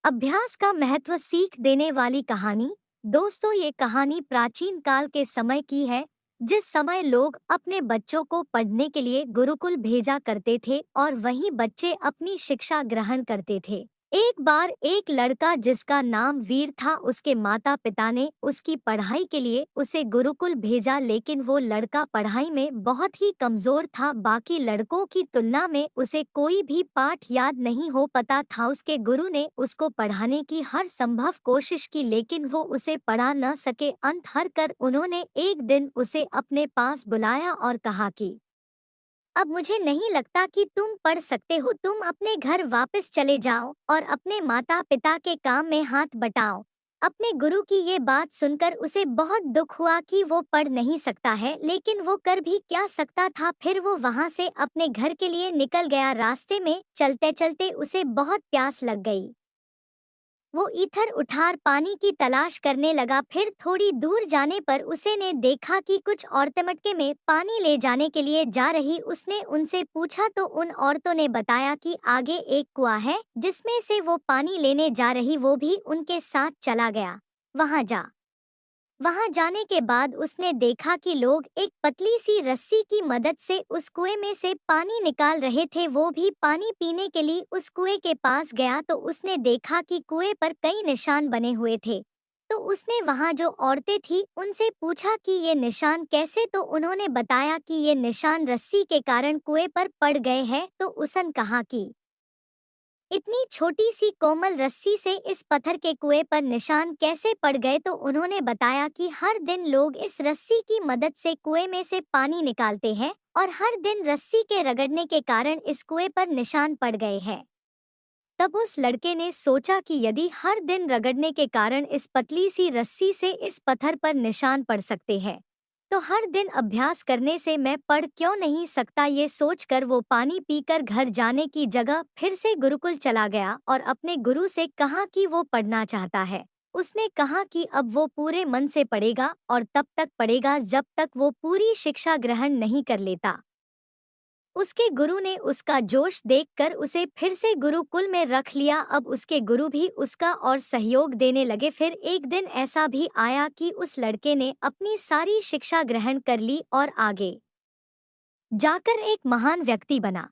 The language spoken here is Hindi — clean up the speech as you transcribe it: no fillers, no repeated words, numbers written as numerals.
अभ्यास का महत्व सीख देने वाली कहानी। दोस्तों, ये कहानी प्राचीन काल के समय की है, जिस समय लोग अपने बच्चों को पढ़ने के लिए गुरुकुल भेजा करते थे और वहीं बच्चे अपनी शिक्षा ग्रहण करते थे। एक बार एक लड़का जिसका नाम वीर था, उसके माता पिता ने उसकी पढ़ाई के लिए उसे गुरुकुल भेजा, लेकिन वो लड़का पढ़ाई में बहुत ही कमजोर था। बाकी लड़कों की तुलना में उसे कोई भी पाठ याद नहीं हो पाता था। उसके गुरु ने उसको पढ़ाने की हर संभव कोशिश की, लेकिन वो उसे पढ़ा न सके। अंत हार कर उन्होंने एक दिन उसे अपने पास बुलाया और कहा कि अब मुझे नहीं लगता कि तुम पढ़ सकते हो। तुम अपने घर वापस चले जाओ और अपने माता पिता के काम में हाथ बटाओ। अपने गुरु की ये बात सुनकर उसे बहुत दुख हुआ कि वो पढ़ नहीं सकता है, लेकिन वो कर भी क्या सकता था। फिर वो वहां से अपने घर के लिए निकल गया। रास्ते में चलते चलते उसे बहुत प्यास लग गई। वो इधर उठार पानी की तलाश करने लगा। फिर थोड़ी दूर जाने पर उसे ने देखा कि कुछ औरतें मटके में पानी ले जाने के लिए जा रही। उसने उनसे पूछा तो उन औरतों ने बताया कि आगे एक कुआं है जिसमें से वो पानी लेने जा रही। वो भी उनके साथ चला गया। वहां जाने के बाद उसने देखा कि लोग एक पतली सी रस्सी की मदद से उस कुएं में से पानी निकाल रहे थे। वो भी पानी पीने के लिए उस कुएं के पास गया तो उसने देखा कि कुएं पर कई निशान बने हुए थे। तो उसने वहां जो औरतें थी उनसे पूछा कि ये निशान कैसे, तो उन्होंने बताया कि ये निशान रस्सी के कारण कुएं पर पड़ गए हैं। तो उसने कहा कि इतनी छोटी सी कोमल रस्सी से इस पत्थर के कुएं पर निशान कैसे पड़ गए। तो उन्होंने बताया कि हर दिन लोग इस रस्सी की मदद से कुएं में से पानी निकालते हैं और हर दिन रस्सी के रगड़ने के कारण इस कुएं पर निशान पड़ गए हैं। तब उस लड़के ने सोचा कि यदि हर दिन रगड़ने के कारण इस पतली सी रस्सी से इस पत्थर पर निशान पड़ सकते हैं, तो हर दिन अभ्यास करने से मैं पढ़ क्यों नहीं सकता। ये सोचकर वो पानी पीकर घर जाने की जगह फिर से गुरुकुल चला गया और अपने गुरु से कहा कि वो पढ़ना चाहता है। उसने कहा कि अब वो पूरे मन से पढ़ेगा और तब तक पढ़ेगा जब तक वो पूरी शिक्षा ग्रहण नहीं कर लेता। उसके गुरु ने उसका जोश देखकर उसे फिर से गुरुकुल में रख लिया। अब उसके गुरु भी उसका और सहयोग देने लगे। फिर एक दिन ऐसा भी आया कि उस लड़के ने अपनी सारी शिक्षा ग्रहण कर ली और आगे जाकर एक महान व्यक्ति बना।